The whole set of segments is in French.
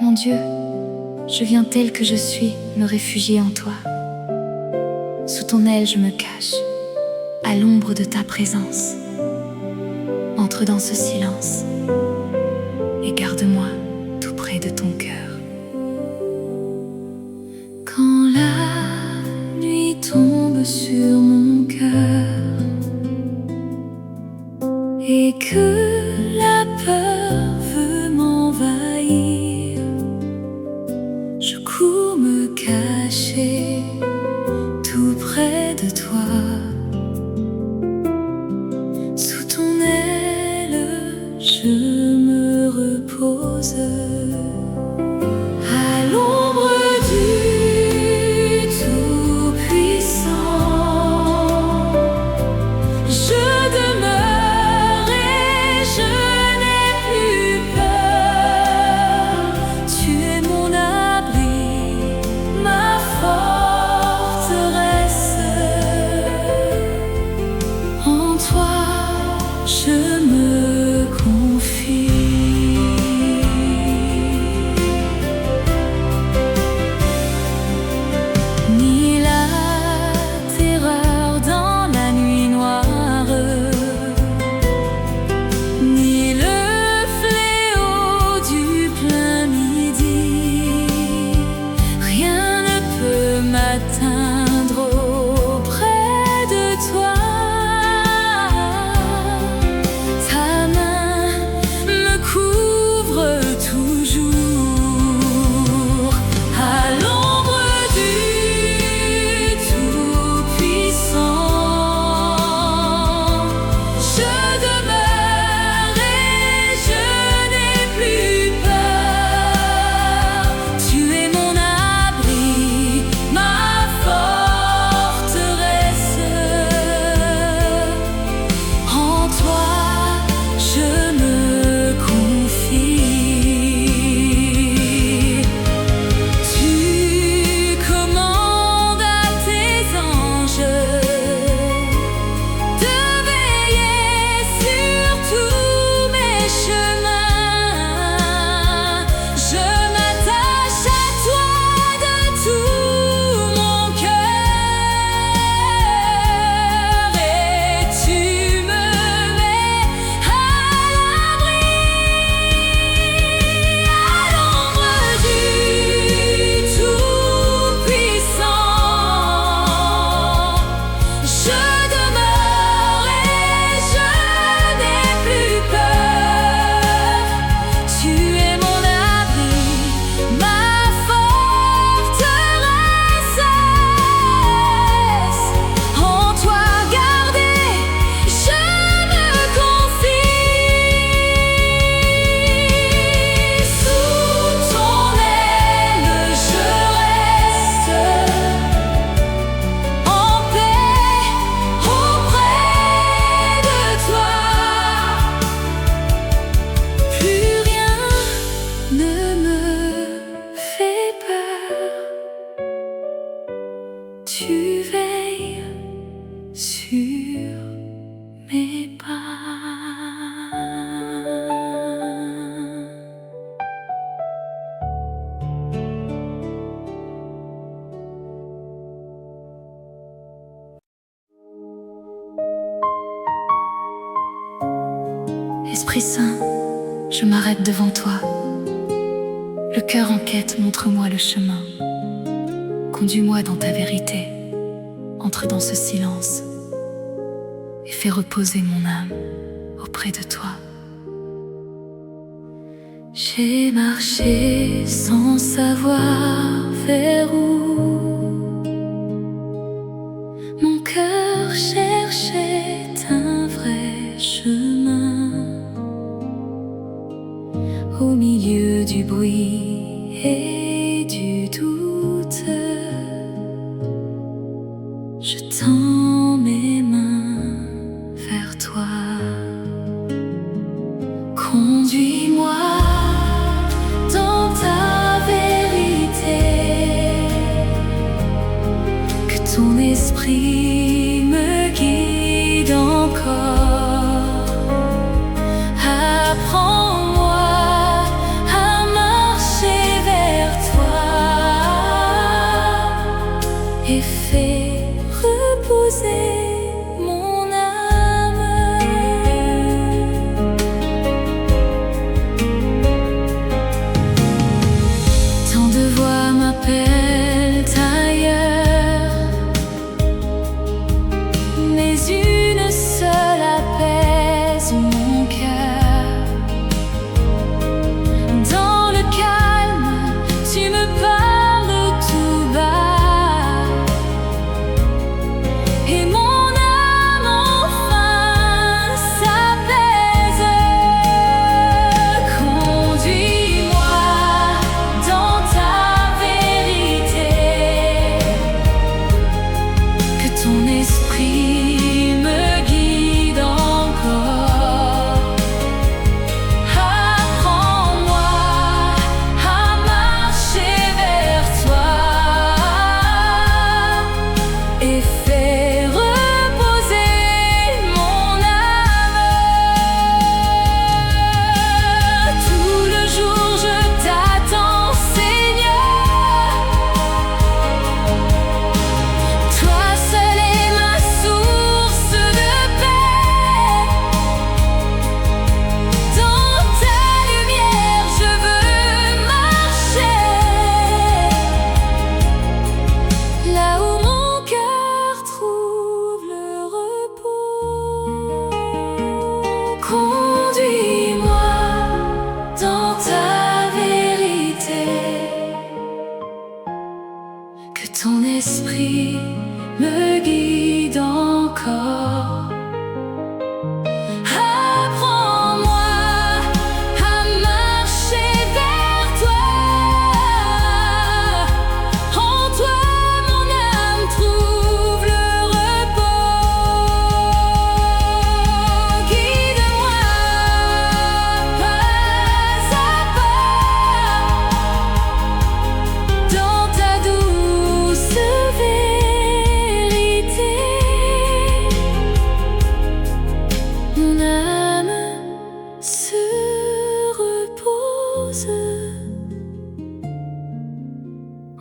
Mon Dieu, je viens tel que je suis me réfugier en toi. Sous ton aile je me cache, à l'ombre de ta présence. Entre dans ce silence et garde-moi tout près de ton cœur. Quand la nuit tombe sur mon cœur et que la peur veut m'envahir, je cours me cacher tout près de toi. Sous ton aile, je me repose à l'ombre du Tout-Puissant. Je demeure et je n'ai plus peur. Tu es mon abri, ma forteresse. En toi, je me confie. Ni la terreur dans la nuit noire, ni le fléau du plein midi, rien ne peut m'atteindre auprès de toi. Ta main me couvre toujours à l'ombre du Tout-Puissant. Je demeure et je n'ai plus peur. Tu es mon abri, ma forteresse. En toi, je me confie. Tu commandes à tes anges de veiller sur tous mes chemins. Je m'attache à toi de tout mon cœur et tu me mets à l'ombre du Tout-Puissant. Je demeure et je n'ai plus peur. Tu es mon abri, ma forteresse. En toi gardé, je me confie. Sous ton aile, je reste en paix auprès de toi. Plus rien ne me fait peur. Tu veilles sur mes pas. Esprit Saint, je m'arrête devant toi. Le cœur en quête, montre-moi le chemin. Conduis-moi dans ta vérité. Entre dans ce silence et fais reposer mon âme auprès de toi. J'ai marché sans savoir vers où. Mon cœur cherchait un vrai chemin. Au milieu du bruit et du doute, je tends mes mains vers toi. Conduis-moi dans ta vérité, que ton esprit me guide encore. Apprends-moi à marcher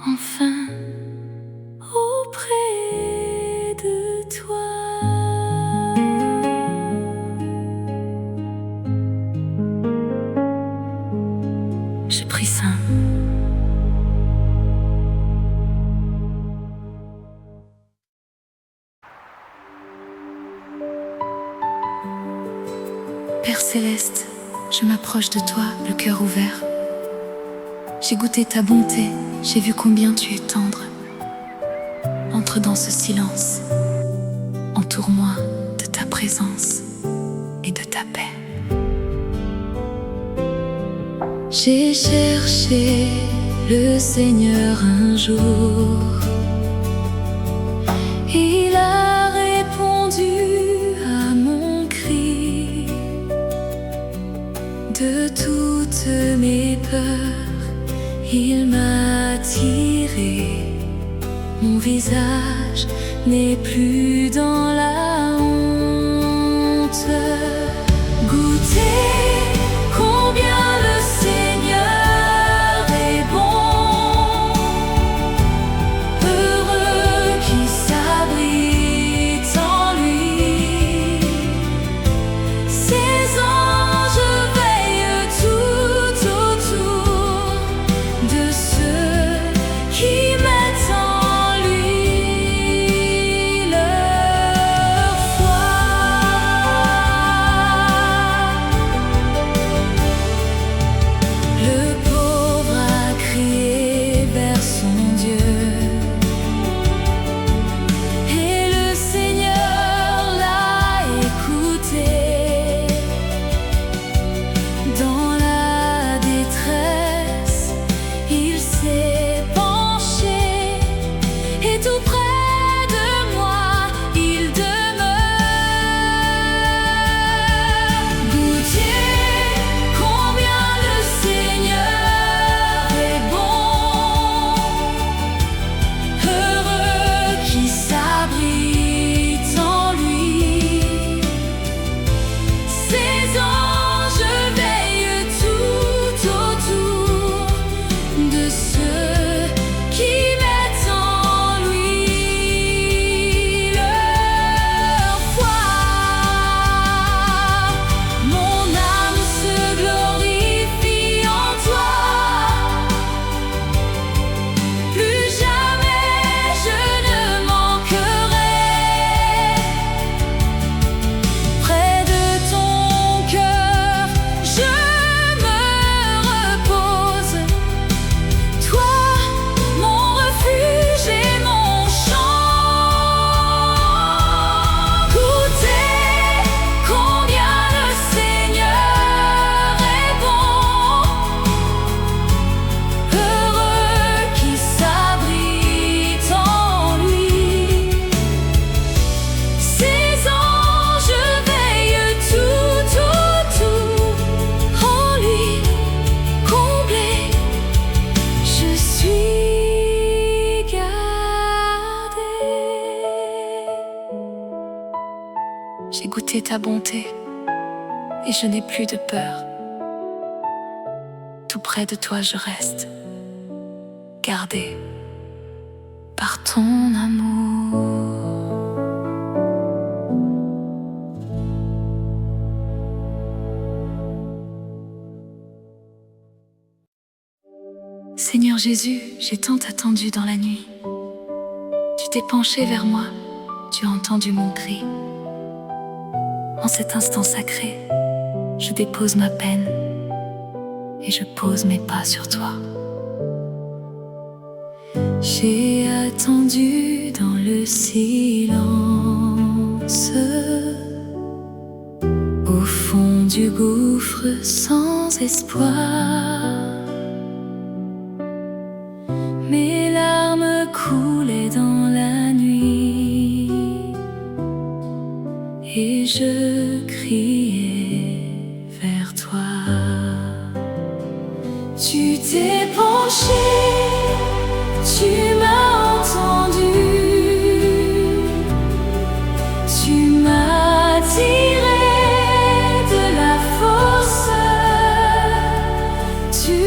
enfin auprès de toi. Je prie Saint. Père céleste, je m'approche de toi, le cœur ouvert. J'ai goûté ta bonté, j'ai vu combien tu es tendre. Entre dans ce silence, entoure-moi de ta présence et de ta paix. J'ai cherché le Seigneur un jour. Il a répondu à mon cri. De toutes mes peurs, il m'a tiré. Mon visage n'est plus dans la honte. Goûtez combien le Seigneur est bon. Heureux qui s'abrite en lui. Ses anges veillent tout autour de ceux qui mettent en lui leur foi. Le pauvre a crié vers son Dieu, et le Seigneur l'a écouté. Dans la détresse, il s'est penché, et tout près de moi, il demeure. Goûtez combien le Seigneur est bon. Heureux qui s'abrite en lui. Ses anges veillent tout autour de ceux qui mettent en lui leur foi. Mon âme se glorifie en toi. Plus jamais je ne manquerai. Près de ton cœur, je me repose. Toi, mon refuge et mon chant. Goûtez combien le Seigneur est bon. Heureux qui s'abrite en lui. Ses anges veillent tout autour. En lui, comblé, je suis gardé. J'ai goûté ta bonté et je n'ai plus de peur. Tout près de toi je reste, gardé par ton amour. Seigneur Jésus, j'ai tant attendu dans la nuit. Tu t'es penché vers moi, tu as entendu mon cri. En cet instant sacré, je dépose ma peine et je pose mes pas sur toi. J'ai attendu dans le silence, au fond du gouffre sans espoir. Mes larmes coulaient dans la nuit et je criais vers toi. Tu t'es penché, tu m'as entendu, tu m'as tiré de la fosse, tu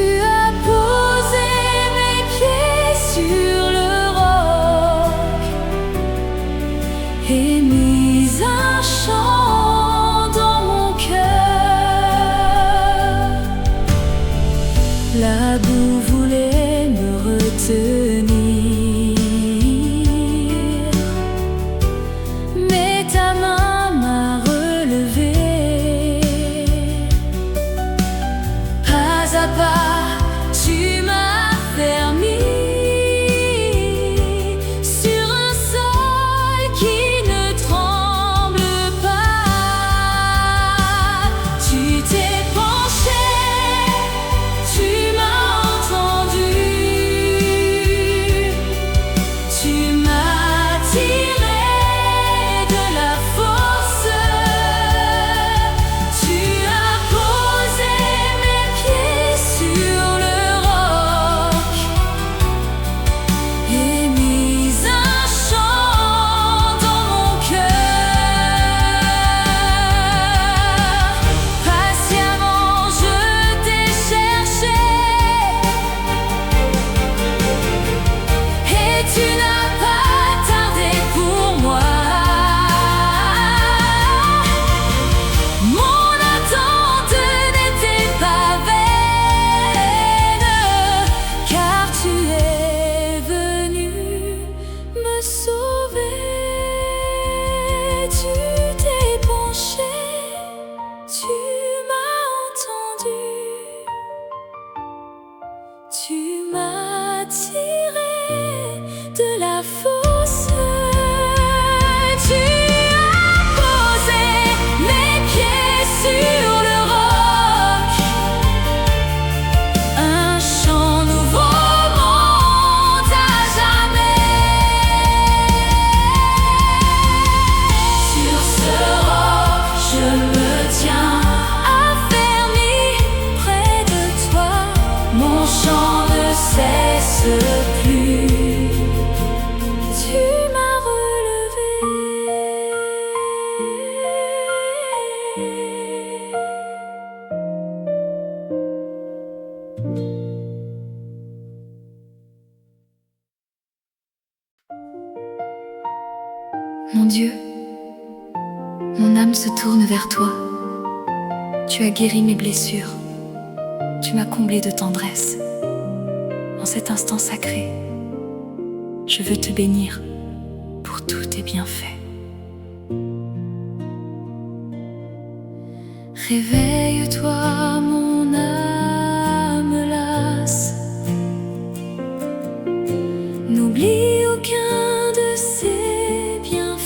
Mon Dieu, mon âme se tourne vers toi. Tu as guéri mes blessures. Tu m'as comblé de tendresse. En cet instant sacré, je veux te bénir pour tous tes bienfaits. Réveille-toi, mon âme lasse. N'oublie aucun de ses bienfaits.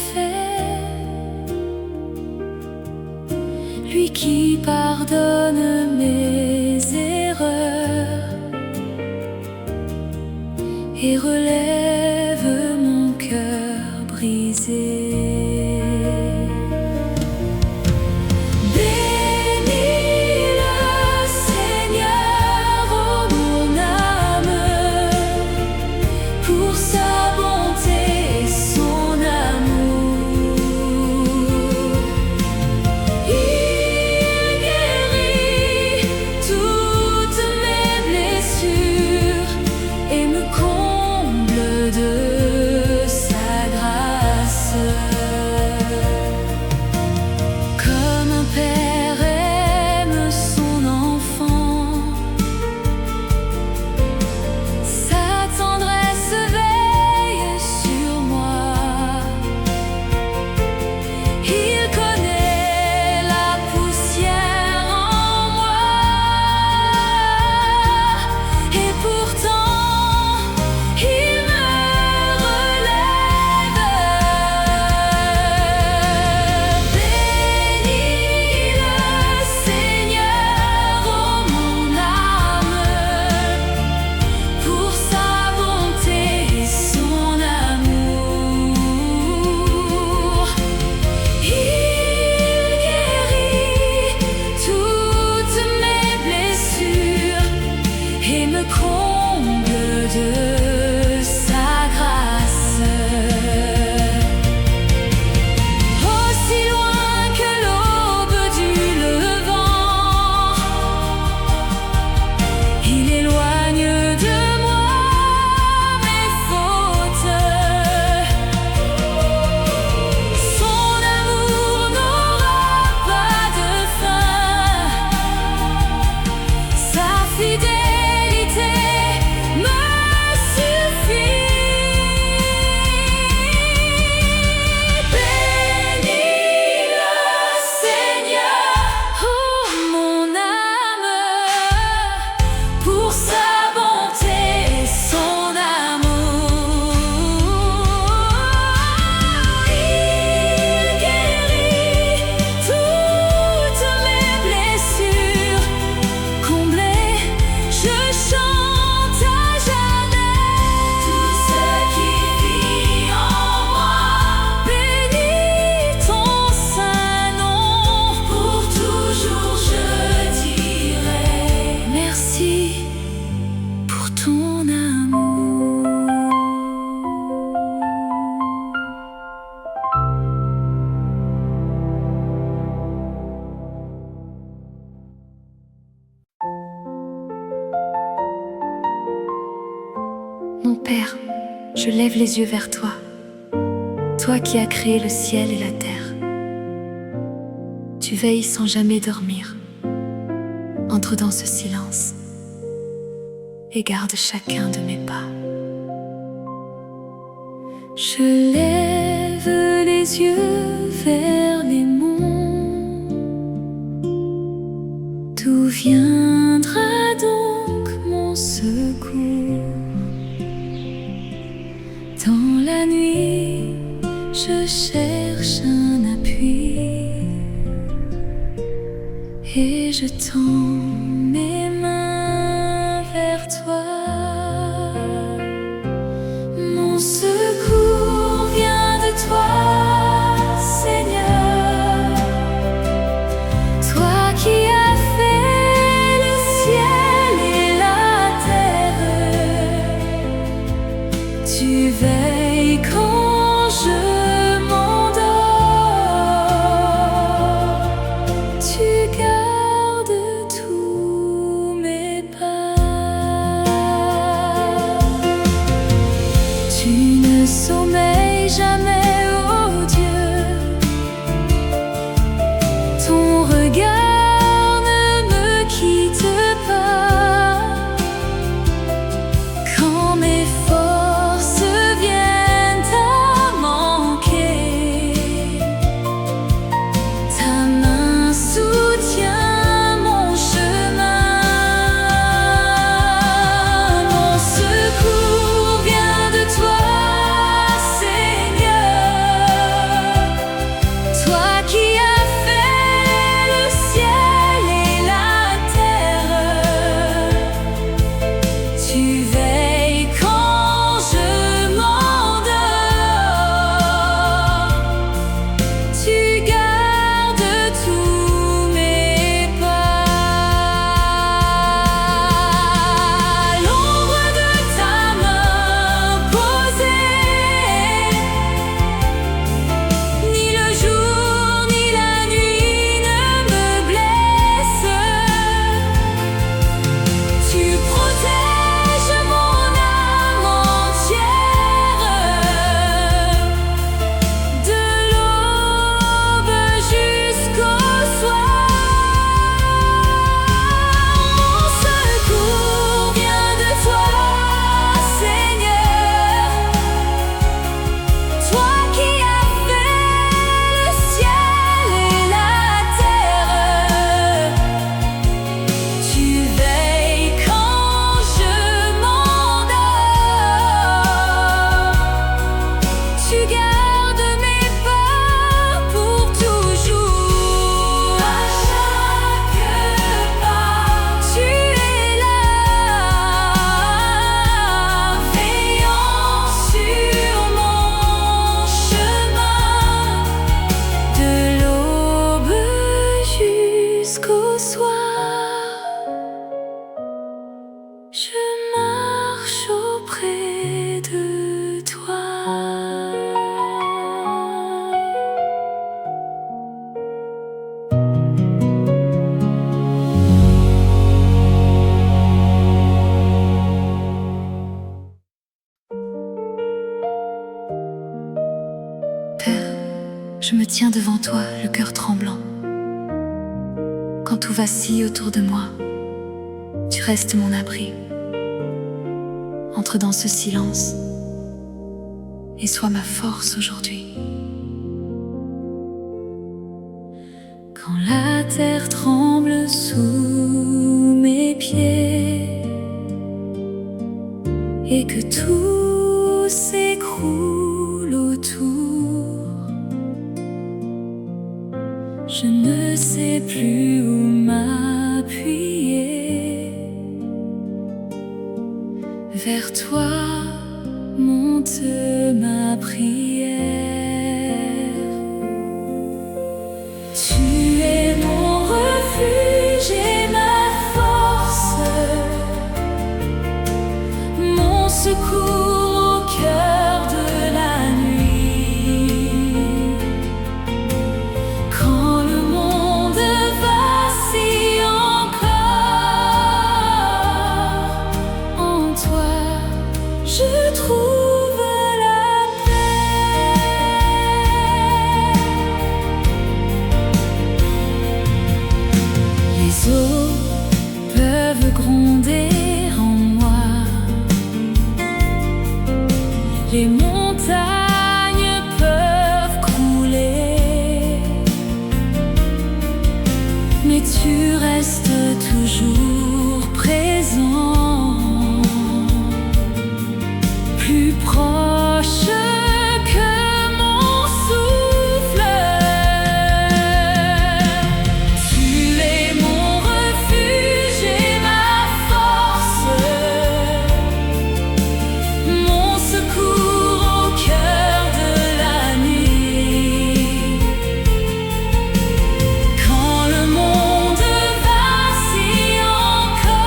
Lui qui pardonne mes erreurs et relève mon cœur brisé. Mon Père, je lève les yeux vers toi, toi qui as créé le ciel et la terre. Tu veilles sans jamais dormir. Entre dans ce silence et garde chacun de mes pas. Je lève les yeux vers les monts. D'où viendra donc mon secours? Dans la nuit, je cherche un appui et je tends mes mains vers toi. Mon secours vient de toi, Seigneur, toi qui as fait le ciel et la terre. Tu veilles quand je m'endors, tu gardes tout toi, le cœur tremblant. Quand tout vacille autour de moi, tu restes mon abri. Entre dans ce silence et sois ma force aujourd'hui. Quand la terre tremble sous mes pieds et que tout s'écroule autour, je ne sais plus où m'appuyer. Vers toi monte ma prière. Tu es mon refuge et ma force, mon secours au cœur de la nuit. Quand le monde vacille encore, en toi je trouve la paix. Les eaux peuvent gronder en moi, les montagnes peuvent crouler, mais tu restes toujours présent, plus proche que mon souffle. Tu es mon refuge et ma force, mon secours au cœur de la nuit. Quand le monde vacille encore,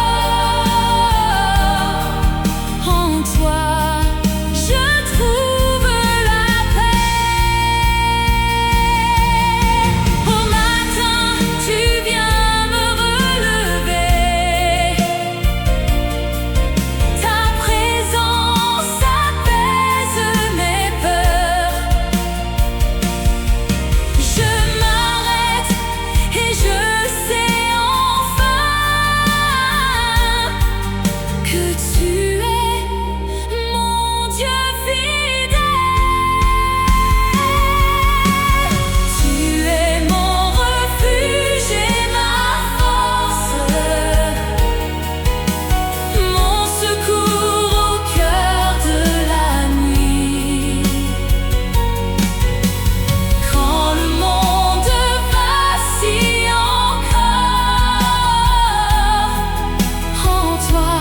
en toi je trouve la paix. Au matin, tu viens me relever. Ta présence apaise mes peurs. Je m'arrête et je sais enfin que tu es mon Dieu fidèle. Tu es mon refuge et ma force, mon secours au cœur de la nuit. Quand le monde vacille encore, en toi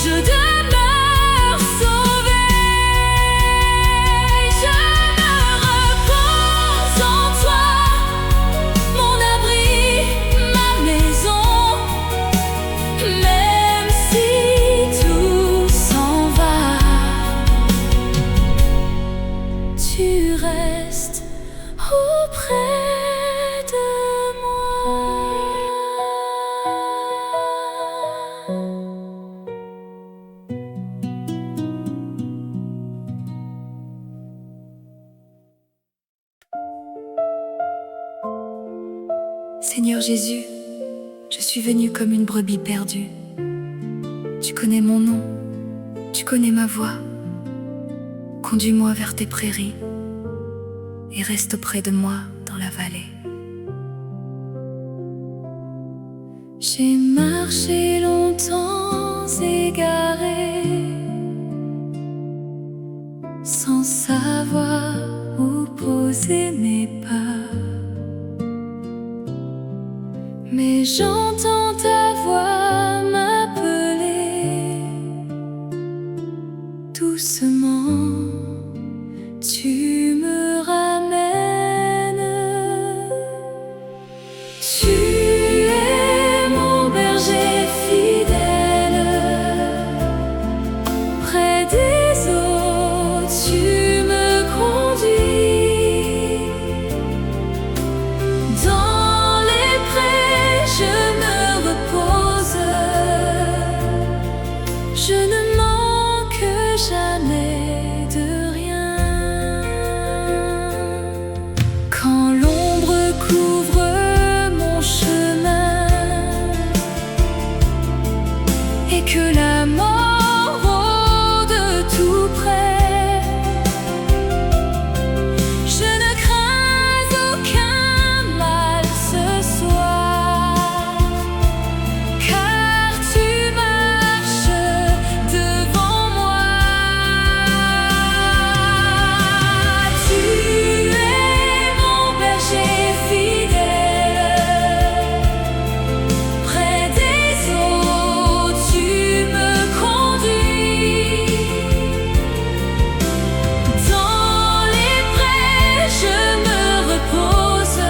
je demeure sauvé. Je me repose en toi, mon abri, ma maison. Même si tout s'en va, tu restes auprès de moi. Seigneur Jésus, je suis venue comme une brebis perdue. Tu connais mon nom, tu connais ma voix. Conduis-moi vers tes prairies et reste auprès de moi dans la vallée. J'ai marché longtemps égaré, sans savoir où poser mes pas. Mais j'entends ta voix m'appeler doucement. Tu me ramènes. Tu es mon berger et que la mort rôde tout près. Je ne crains aucun mal ce soir, car tu marches devant moi. Tu es mon berger fidèle, près des eaux tu me conduis. Dans les prés je me repose,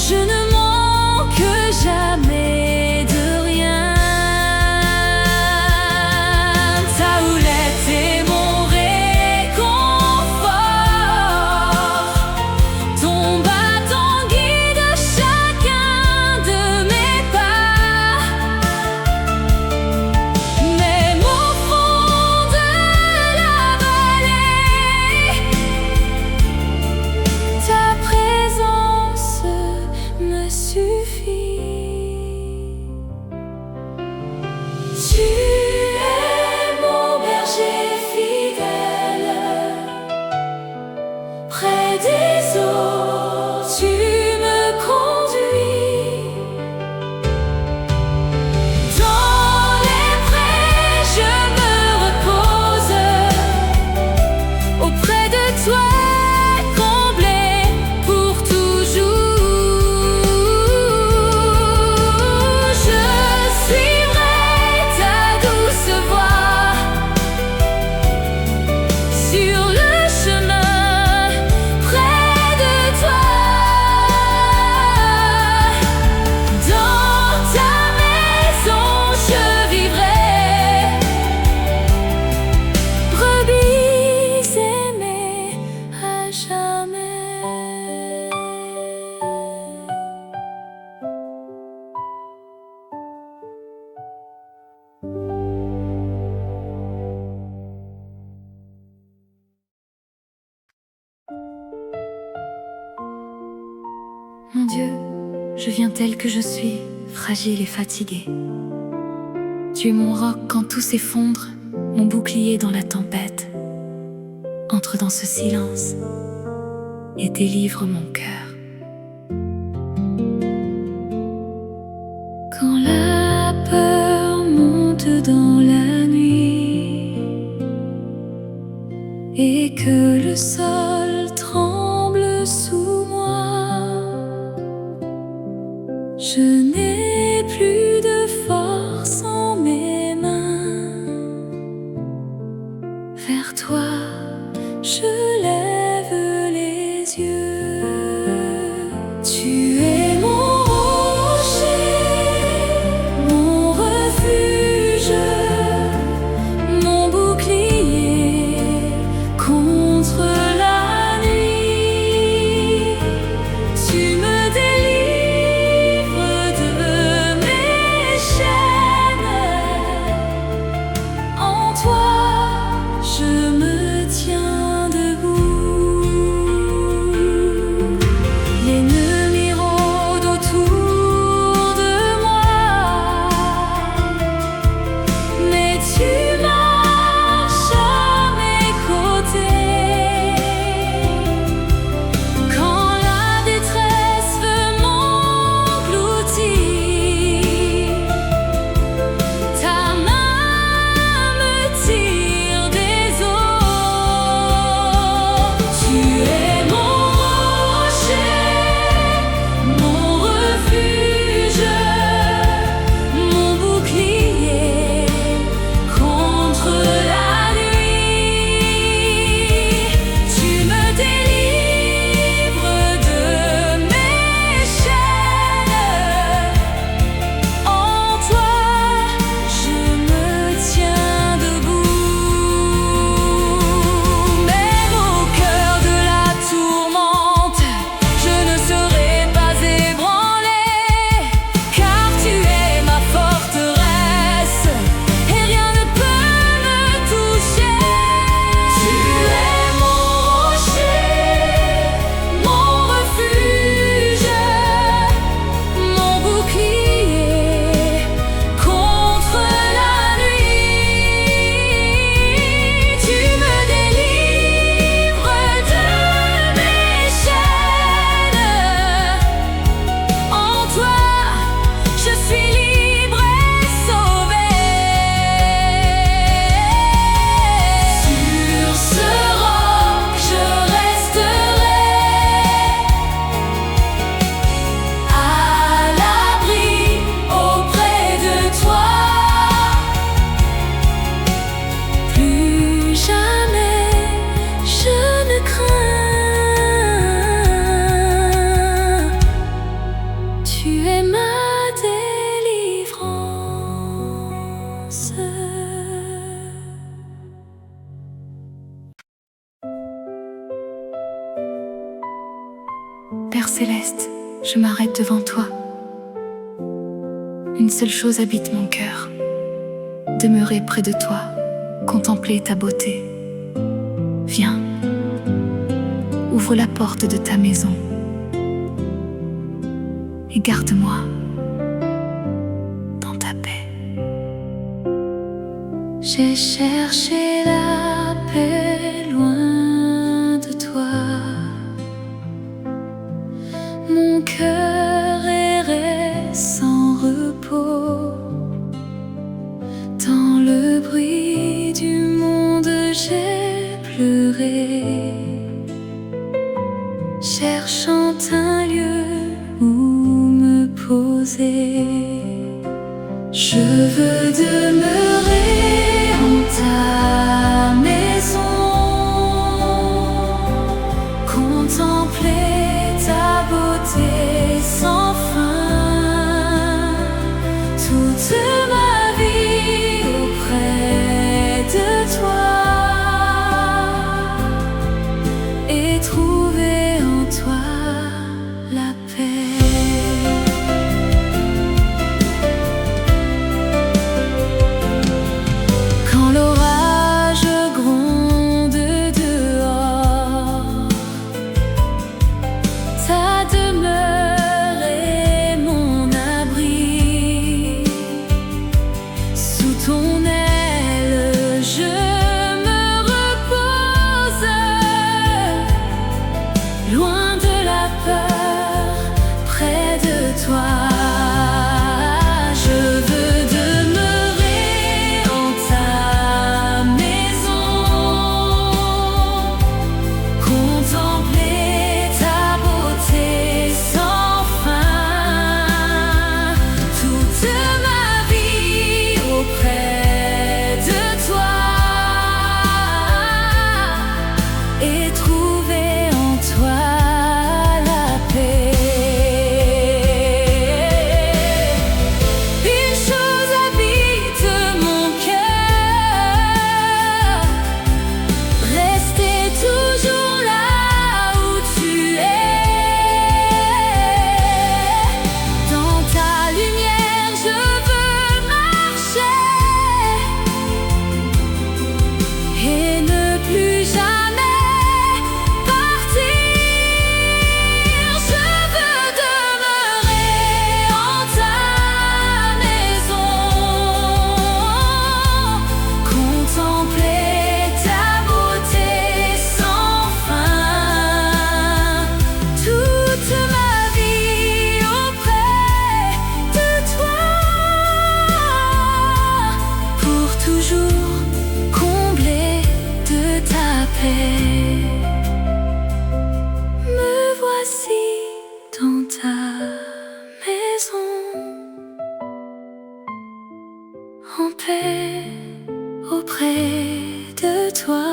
je ne manque jamais de rien. Ta houlette est mon réconfort, ton bâton guide chacun de mes pas. Même au fond de la vallée, ta présence me suffit. Tu es mon berger fidèle, près des eaux tu me conduis. Dans les prés je me repose, auprès de toi comblé pour toujours. Je suivrai ta douce voix sur le chemin près de toi. Dans ta maison je vivrai, brebis aimée à jamais. Mon Dieu, je viens tel que je suis, fragile et fatiguée. Tu es mon roc quand tout s'effondre, mon bouclier dans la tempête. Entre dans ce silence et délivre mon cœur. Quand la peur monte dans la nuit et que le sol tremble sous moi, je n'ai plus de force en mes mains. Vers toi, je lève les yeux. Tu es mon rocher, mon refuge, mon bouclier contre la céleste, je m'arrête devant toi. Une seule chose habite mon cœur, demeurer près de toi, contempler ta beauté. Viens, ouvre la porte de ta maison et garde-moi dans ta paix. J'ai cherché la paix loin de toi. Mon cœur errait sans repos. Dans le bruit du monde, j'ai pleuré, cherchant un lieu où me poser. Je veux demeurer en ta maison, contempler ta beauté sans fin, toute ma vie auprès de toi, et trouver en toi la paix. Quand l'orage gronde dehors, ta demeure est mon abri. Sous ton aile, je me repose, loin de la peur, près de toi. Je veux demeurer en ta maison, contempler ta beauté sans fin, toute ma vie auprès de toi, et trouver en toi la paix. Une chose habite mon cœur, rester toujours là où tu es. Dans ta lumière, je veux marcher et ne plus jamais partir. Je veux demeurer en ta maison, contempler ta beauté sans fin, toute ma vie auprès de toi, pour toujours combler de ta paix. Me voici dans ta maison, en paix auprès de toi.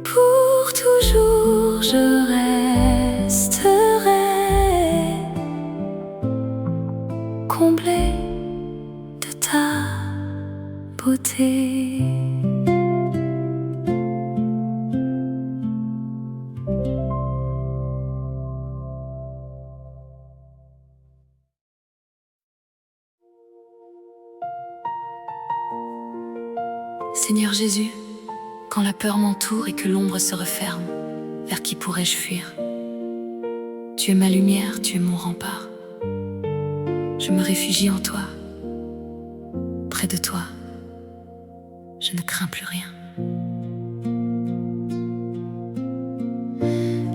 Pour toujours je resterai, comblé de ta beauté. Seigneur Jésus, quand la peur m'entoure et que l'ombre se referme, vers qui pourrais-je fuir? Tu es ma lumière, tu es mon rempart. Je me réfugie en toi. Près de toi, je ne crains plus rien.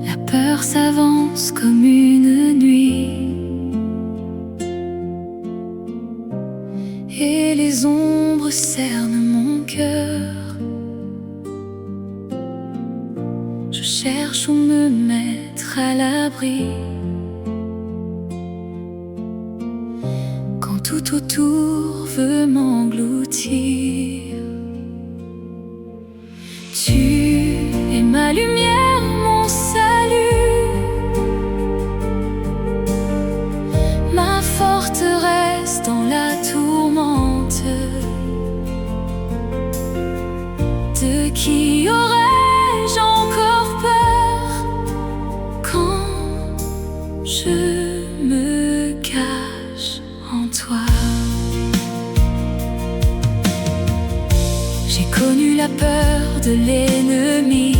La peur s'avance comme une nuit, et les ombres cernent mon cœur. Je cherche où me mettre à l'abri, quand tout autour veut m'engloutir. Tu es ma lumière, mon salut, ma forteresse dans la tourmente. De qui aurais-je encore peur peur de l'ennemi.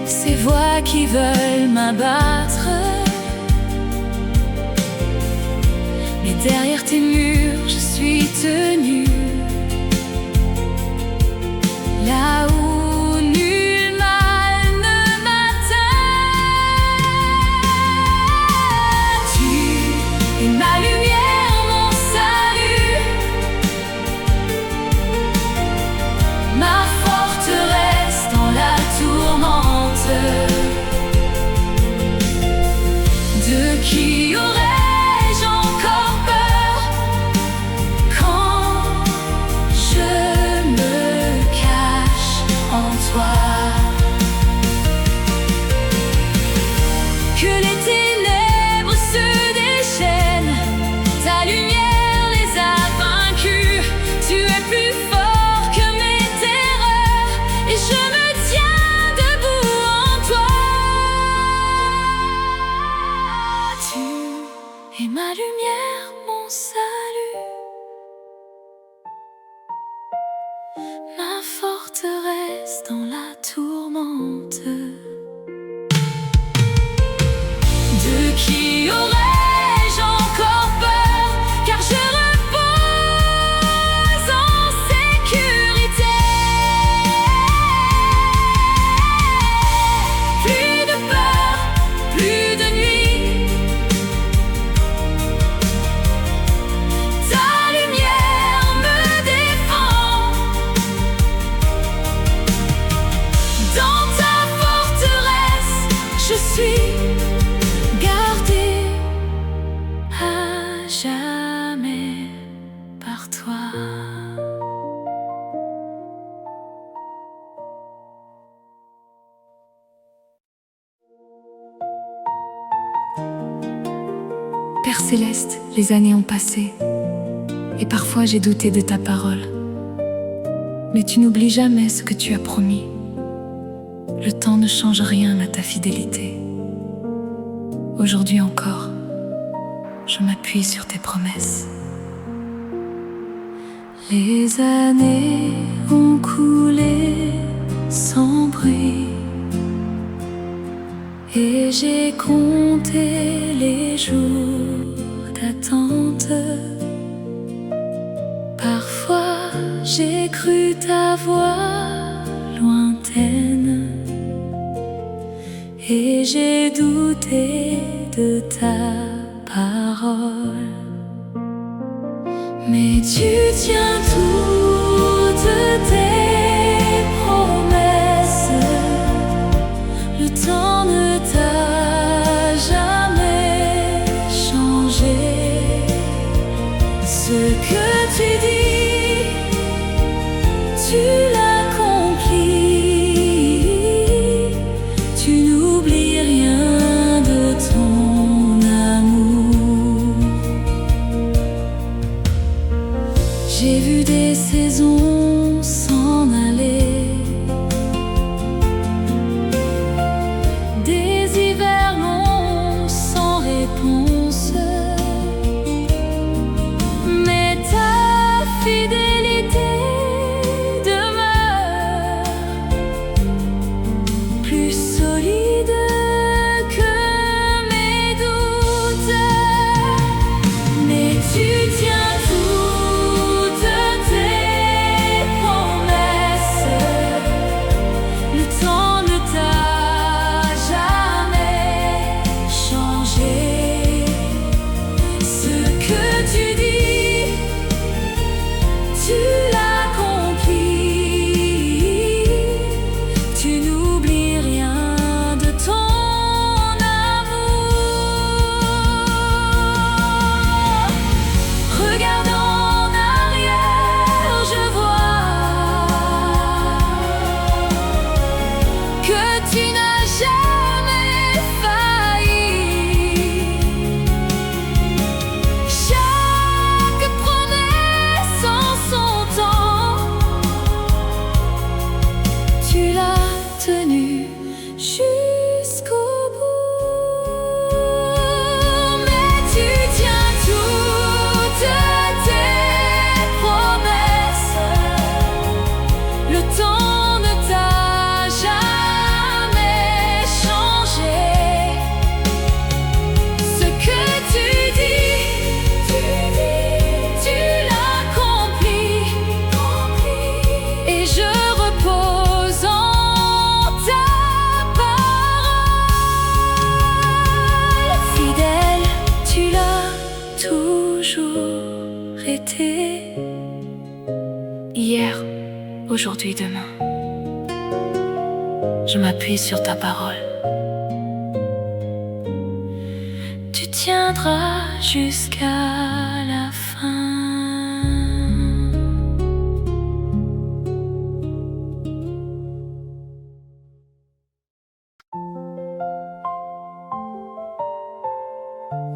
Ces voix qui veulent m'abattre, mais derrière tes murs je suis tenue, là où nul mal ne m'atteint. Tu es ma lumière, mon salut, ma forteresse dans la tourmente. De qui aurais-je encore peur quand je me cache en toi? Que les ténèbres se déchaînent, ta lumière les a vaincus. Tu es plus fort que mes terreurs et je me tiens debout en toi. Tu es ma lumière, mon salut, ma forteresse dans la tourmente. De qui aurais-je encore peur, car je repose en sécurité. Plus de peur, plus de nuit, ta lumière me défend. Dans ta forteresse, je suis gardée à jamais par toi. Père céleste, les années ont passé et parfois j'ai douté de ta parole. Mais tu n'oublies jamais ce que tu as promis. Le temps ne change rien à ta fidélité. Aujourd'hui encore, je m'appuie sur tes promesses. Les années ont coulé sans bruit et j'ai compté les jours d'attente. Parfois j'ai cru ta voix lointaine et j'ai douté de ta parole. Mais tu tiens toutes tes promesses, le temps ne t'a jamais changé. Ce que tu dis, tu l'accomplis. Tu n'oublies rien de ton amour. J'ai vu des aujourd'hui, demain. Je m'appuie sur ta parole. Tu tiendras jusqu'à la fin.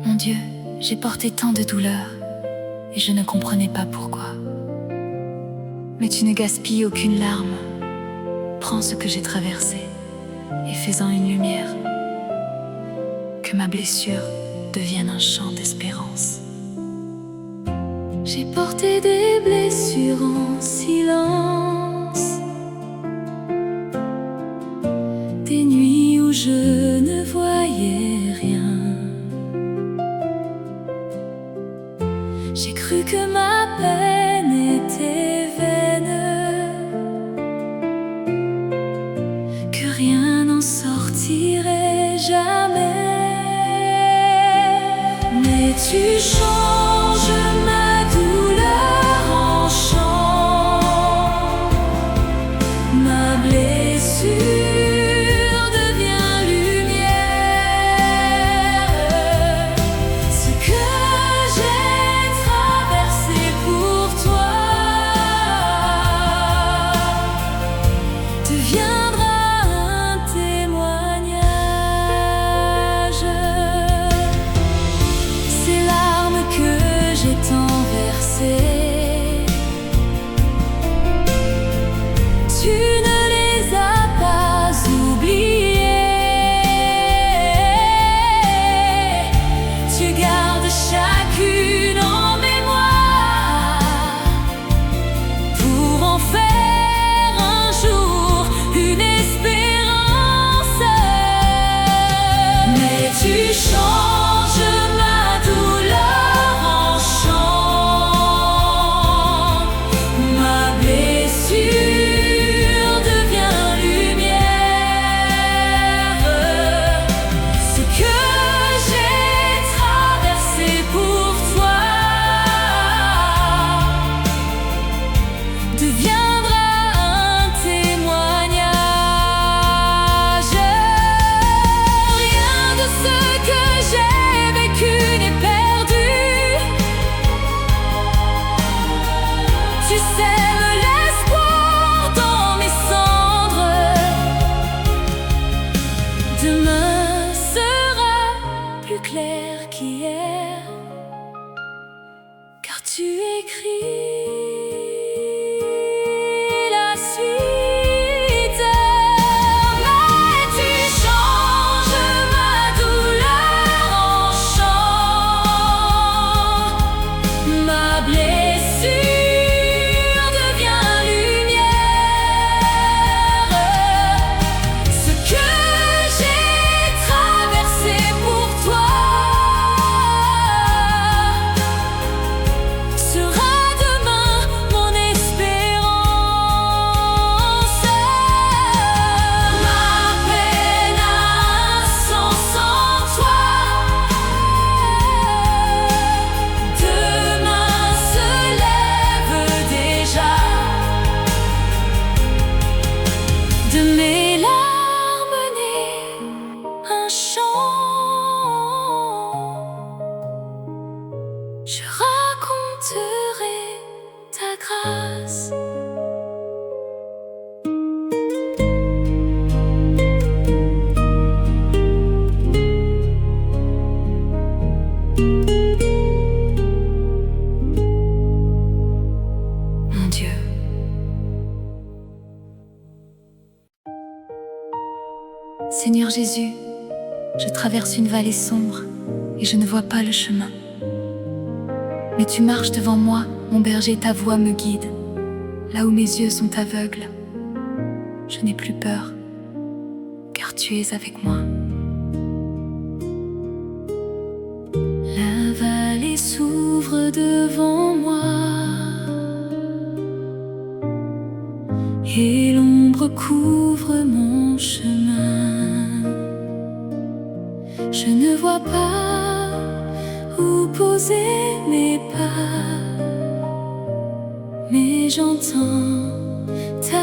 Mon Dieu, j'ai porté tant de douleurs et je ne comprenais pas pourquoi. Mais tu ne gaspilles aucune larme. Prends ce que j'ai traversé et fais-en une lumière. Que ma blessure devienne un chant d'espérance. J'ai porté des blessures en silence, des nuits où je ne voyais rien. J'ai cru que ma peine était vaine, que rien n'en sortirait jamais. Mais tu changes ma douleur en chant, ma blessure devient lumière. Ce que j'ai traversé pour toi deviendra un témoignage. Ces larmes que j'ai tant versées, tu ne les as pas oubliées. Tu gardes chacune en mémoire pour en faire un jour une espérance. Mais tu changes ma douleur en chant, ma blessure devient lumière. Ce que j'ai traversé pour toi deviendra un témoignage. Rien de ce que j'ai vécu n'est perdu. Tu sèmes l'espoir dans mes cendres. Demain sera plus clair qu'hier, car tu écris la suite. Mais tu changes ma douleur en chant, ma blessure devient lumière. Ce que j'ai traversé pour toi sera demain mon espérance. Ma peine a un sens en toi. Demain se lève déjà. De mes larmes naît un chant. Je raconterai ta grâce. Mon Dieu, Seigneur Jésus, je traverse une vallée sombre et je ne vois pas le chemin. Mais tu marches devant moi, mon berger, ta voix me guide. Là où mes yeux sont aveugles, je n'ai plus peur, car tu es avec moi. La vallée s'ouvre devant moi et l'ombre couvre mon chemin. Je ne vois pas où poser mes pas, mais j'entends ta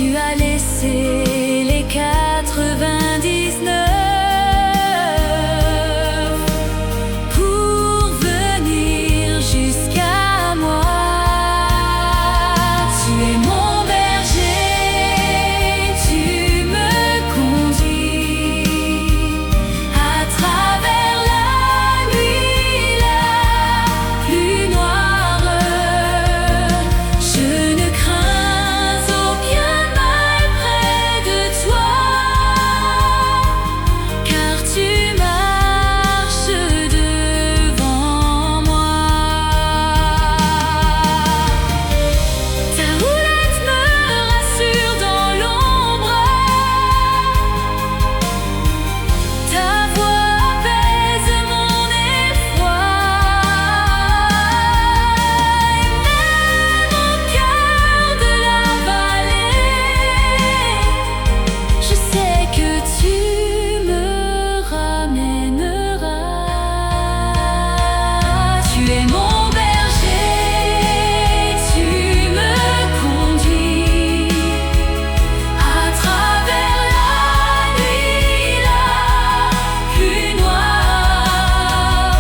Tu as laissé les 99 pour venir jusqu'à moi. Tu es mon berger, tu me conduis à travers la nuit la plus noire. Je ne crains aucun mal près de toi, car tu marches devant moi. Ta roulette me rassure dans l'ombre, ta voix apaise mon effroi. Et même au cœur de la vallée, je sais que tu me ramèneras. Tu es mon berger, tu me conduis à travers la nuit la plus noire.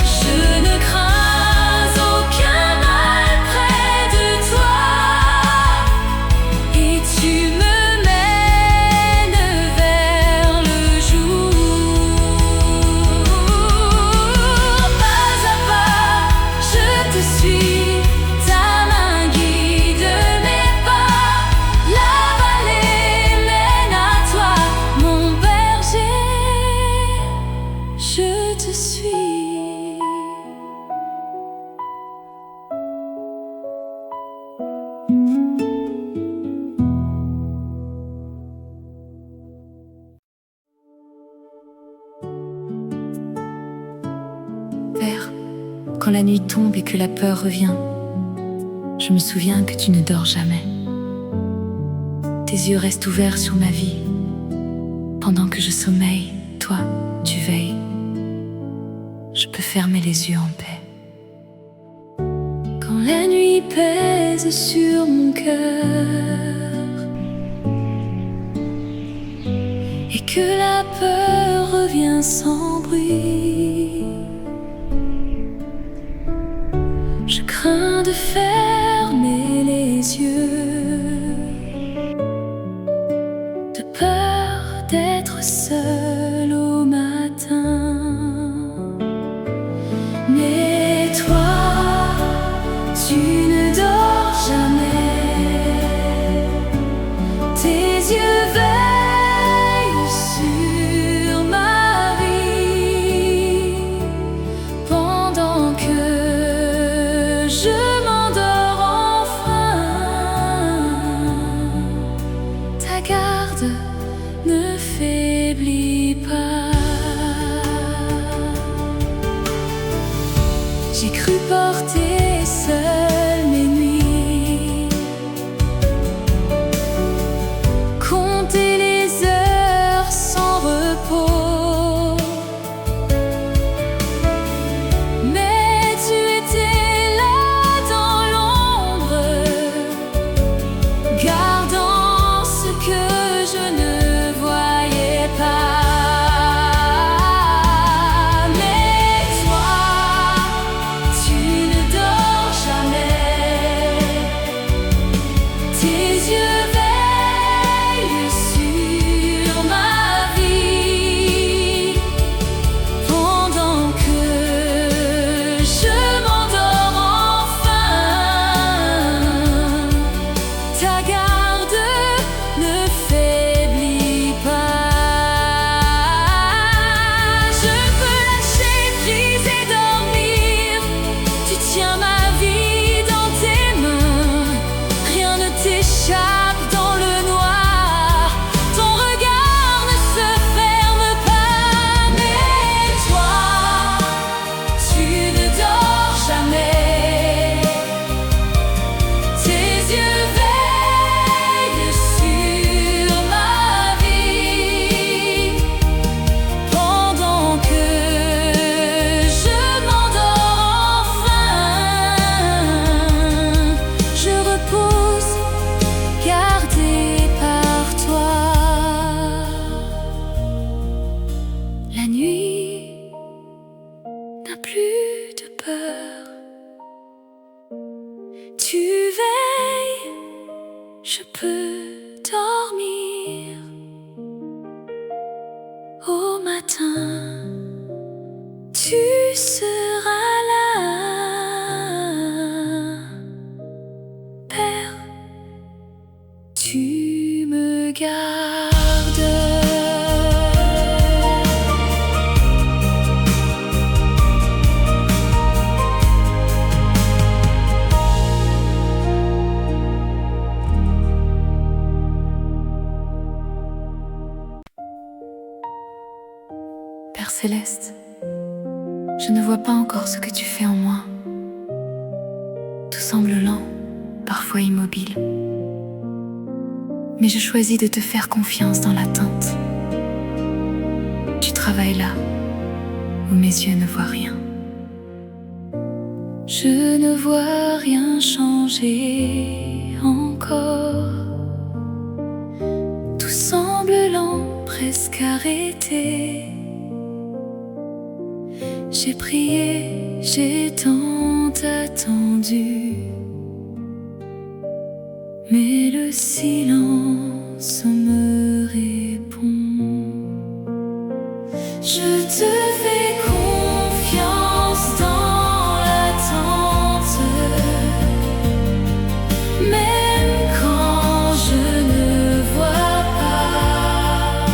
Je ne crains aucun mal près de toi, et tu me mènes vers le jour. Pas à pas, je te suis, ta main guide mes pas. La vallée mène à toi, mon berger, je te suis. Père, quand la nuit tombe et que la peur revient, je me souviens que tu ne dors jamais. Tes yeux restent ouverts sur ma vie. Pendant que je sommeille, toi, tu veilles. Je peux fermer les yeux en paix. Quand la nuit pèse sur mon cœur et que la peur revient sans bruit, je crains de fermer les yeux, de peur d'être seul au matin. Mais toi, tu ne dors jamais. Tes yeux veillent sur ma vie pendant que je m'endors enfin. Ta garde ne faiblit pas. J'ai cru porter seul mes nuits, compter les heures sans repos. Mais tu étais là dans l'ombre, gardant ce que je ne voyais pas. Mais toi, tu ne dors au matin, tu seras là. Père, tu me gardes. Père céleste, je ne vois pas encore ce que tu fais en moi. Tout semble lent, parfois immobile. Mais je choisis de te faire confiance dans l'attente. Tu travailles là, où mes yeux ne voient rien. Je ne vois rien changer encore. Tout semble lent, presque arrêté. J'ai prié, j'ai tant attendu, mais le silence me répond. Je te fais confiance dans l'attente, même quand je ne vois pas.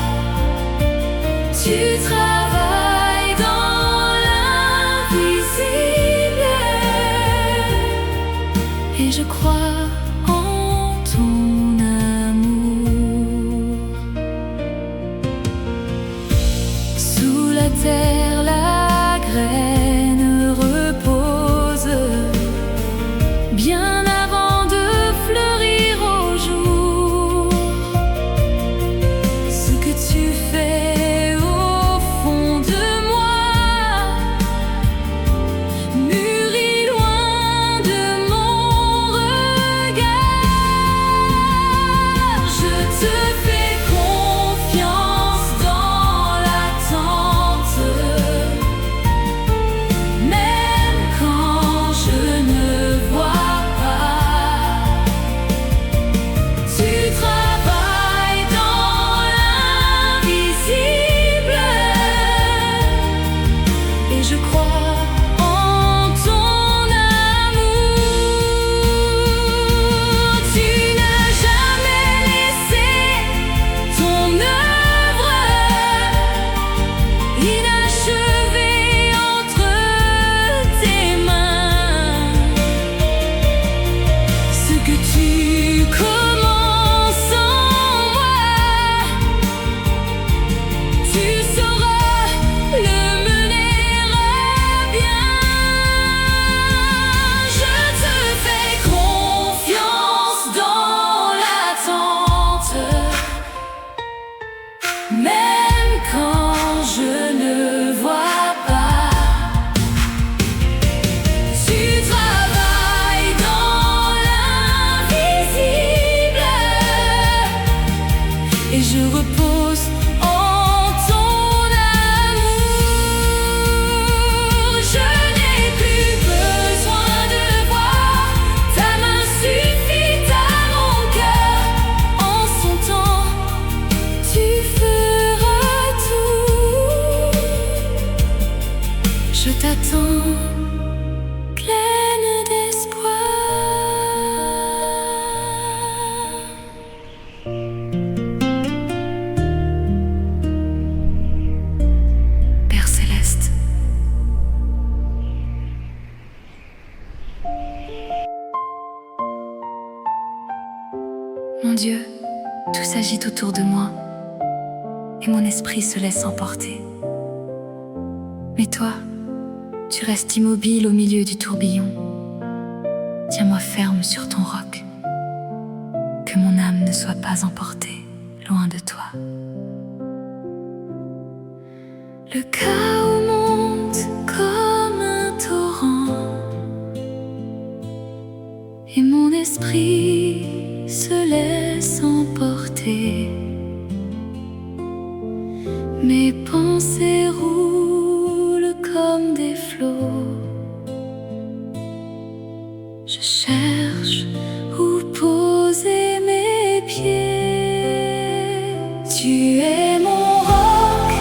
Tu travailles dans l'invisible, et je crois en ton amour. Sous la terre, la graine repose, bien avant de fleurir au jour. Ce que tu fais au fond de moi mûrit loin de mon regard. Je te fais confiance dans l'attente, même quand je ne vois pas. Tu travailles dans l'invisible, et je crois en ton amour. Tu n'as jamais laissé ton œuvre inachevée entre tes mains. Ce que tu commences en moi, tu sauras le mener à bien. Je te fais confiance dans l'attente, même quand je ne vois pas. Tu travailles dans l'invisible, et je repose en ton amour. Je n'ai plus besoin de voir, ta main suffit à mon cœur. En son temps, tu feras tout. Je t'attends, pleine d'espoir. Père céleste, mon Dieu, tout s'agite autour de moi, et mon esprit se laisse emporter. Mais toi, tu restes immobile au milieu du tourbillon. Tiens-moi ferme sur ton roc, que mon âme ne soit pas emportée loin de toi. Le chaos monte comme un torrent, et mon esprit se laisse emporter. Mes pensées roulent comme des flots. Je cherche où poser mes pieds. Tu es mon roc,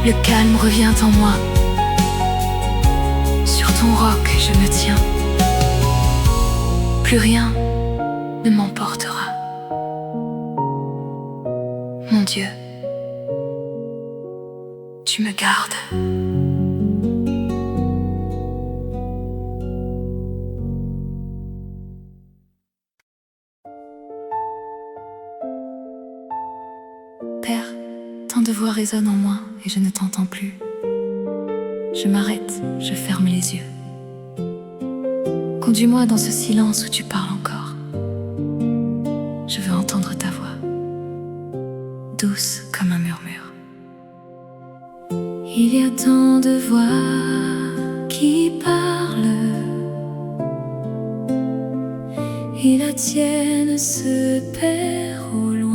Le calme revient en moi. Sur ton roc je me tiens. Plus rien ne m'emportera. Mon Dieu, tu me gardes. Père, tant de voix résonnent en moi et je ne t'entends plus. Je m'arrête, je ferme les yeux. Conduis-moi dans ce silence où tu parles encore. Je veux entendre ta voix, douce comme un murmure. Il y a tant de voix qui parlent, et la tienne se perd au loin.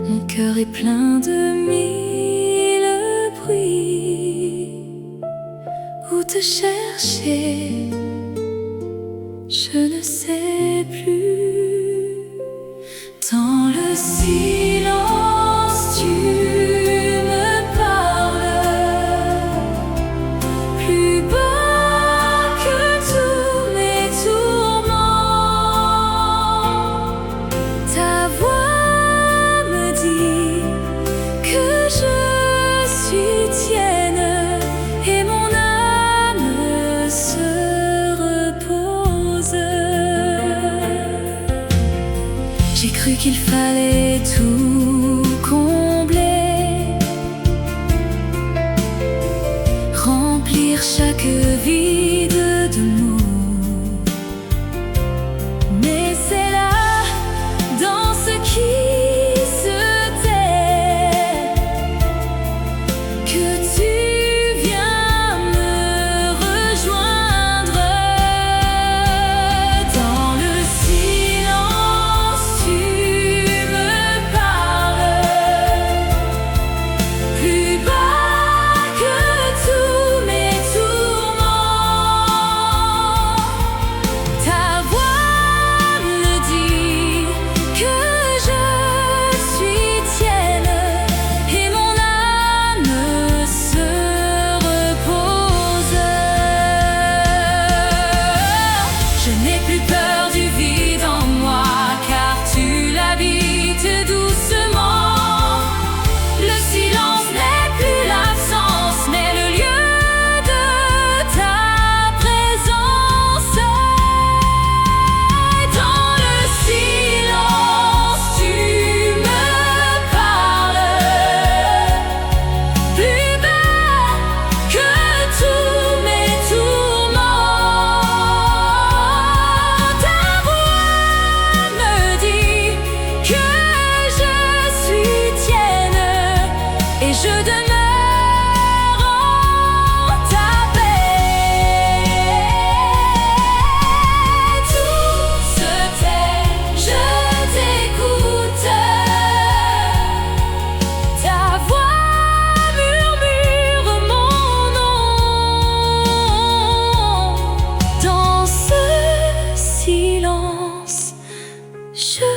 Mon cœur est plein de mille bruits. Où te chercher, je ne sais plus. Dans le silence, tu me parles, plus bas que tous mes tourments. Ta voix me dit que je suis tienne et mon âme se repose. J'ai cru qu'il fallait tout combler, remplir chaque vide de mots. Mais c'est là, dans ce qui se tait, que tu viens me rejoindre. Dans le silence, tu me parles, plus bas que tous mes tourments. Ta voix me dit que je suis tienne et mon âme se repose. Je n'ai plus peur du vide en moi, car tu l'habites doucement. Le silence n'est plus l'absence, mais le lieu de ta présence. Dans le silence, tu me parles, plus bas que tous mes tourments. Ta voix me dit que je suis tienne et je demeure en ta paix. Tout se tait, je t'écoute. Ta voix murmure mon nom. Dans ce silence, je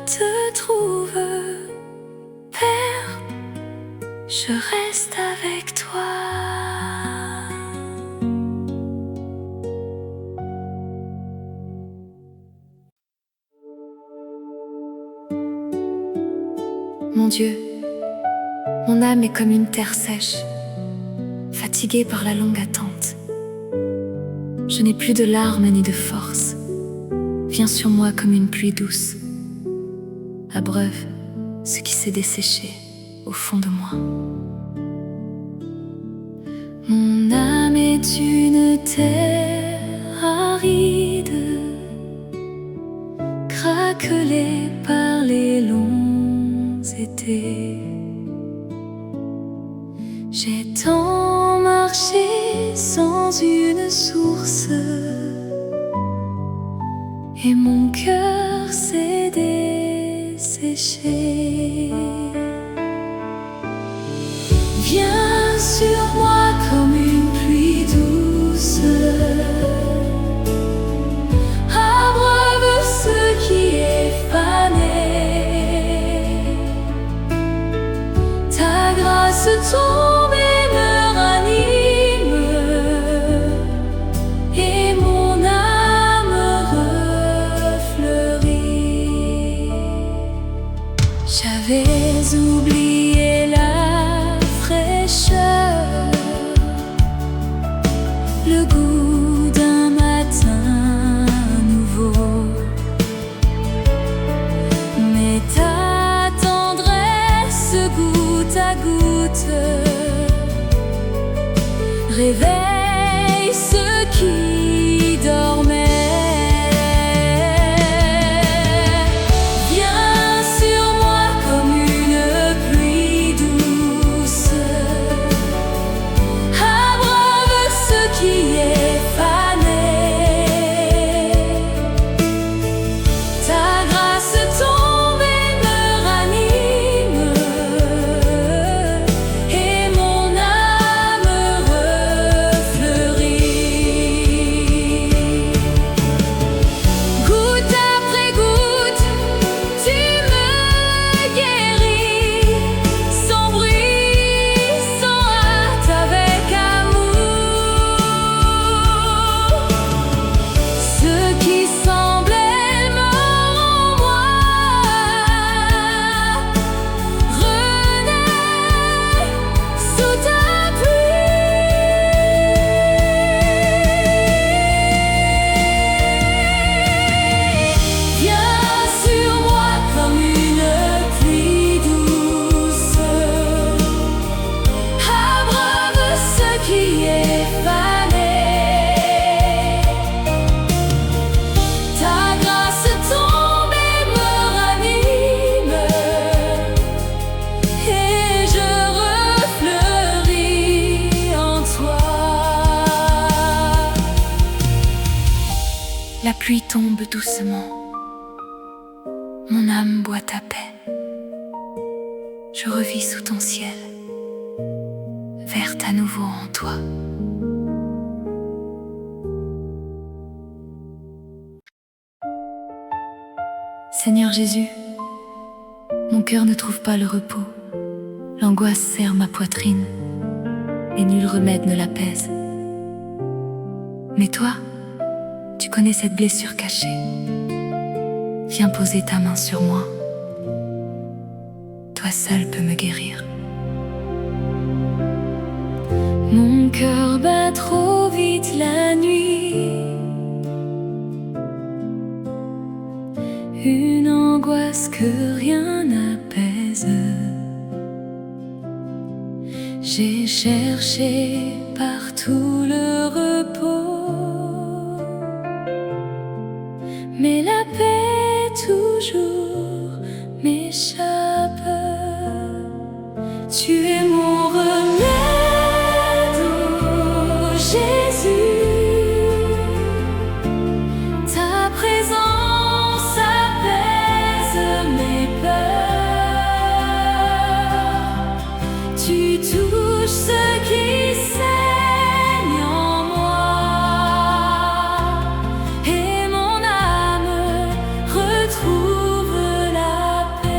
te trouve, Père, je reste avec toi. Mon Dieu, mon âme est comme une terre sèche, fatiguée par la longue attente. Je n'ai plus de larmes ni de force. Viens sur moi comme une pluie douce, abreuve ce qui s'est desséché au fond de moi. Mon âme est une terre aride, craquelée par les longs étés. J'ai tant marché sans une source, et mon cœur s'est desséché. Viens sur moi comme une pluie douce, abreuve ce qui est fané. J'avais oublié la fraîcheur, le goût d'un matin nouveau. Mais ta tendresse goutte à goutte réveille ceux qui dormaient. Viens sur moi comme une pluie douce, abreuve ce qui est fané. Ta grâce tombe et me ranime, et mon âme refleurit. Goutte après goutte, tu me guéris, sans bruit, sans hâte, avec amour. Ce qui semblait mort en moi renaît sous ta pluie. Viens sur moi comme une pluie douce, abreuve ce qui est fané. Ta grâce tombe et me ranime, et je refleuris en toi. La pluie tombe doucement, mon âme boit ta paix. Je revis sous ton ciel, verte à nouveau en toi. Seigneur Jésus, mon cœur ne trouve pas le repos. L'angoisse serre ma poitrine, et nul remède ne l'apaise. Mais toi, tu connais cette blessure cachée. Viens poser ta main sur moi. Toi seul peux me guérir. Mon cœur bat trop vite la nuit, une angoisse que rien n'apaise. J'ai cherché partout le repos, mais la paix toujours m'échappe. Tu es mon remède, ô Jésus. Ta présence apaise mes peurs. Tu touches ce qui saigne en moi, et mon âme retrouve la paix.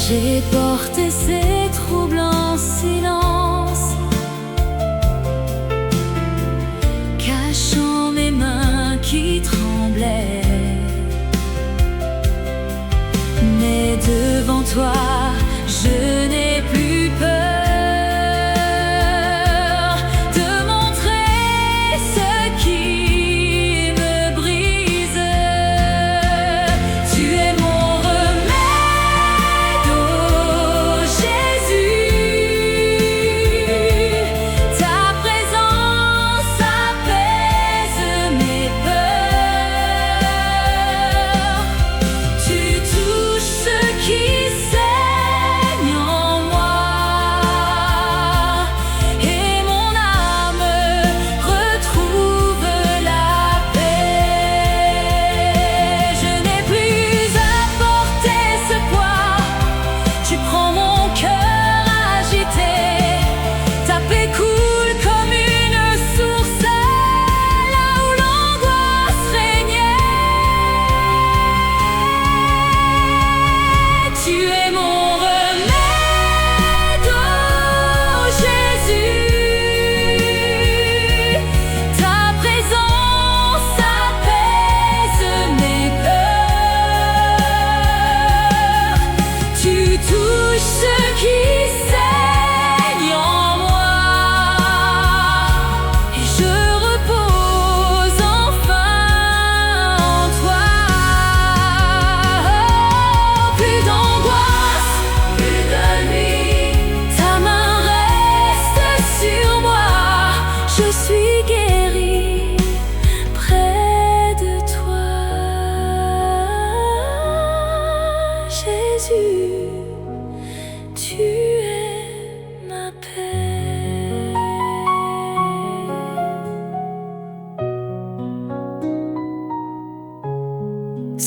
J'ai porté ces troubles en silence, cachant mes mains qui tremblaient. Mais devant toi, je n'ai plus peur de montrer ce qui me brise. Tu es mon remède, ô Jésus.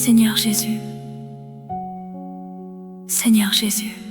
Seigneur Jésus, Seigneur Jésus.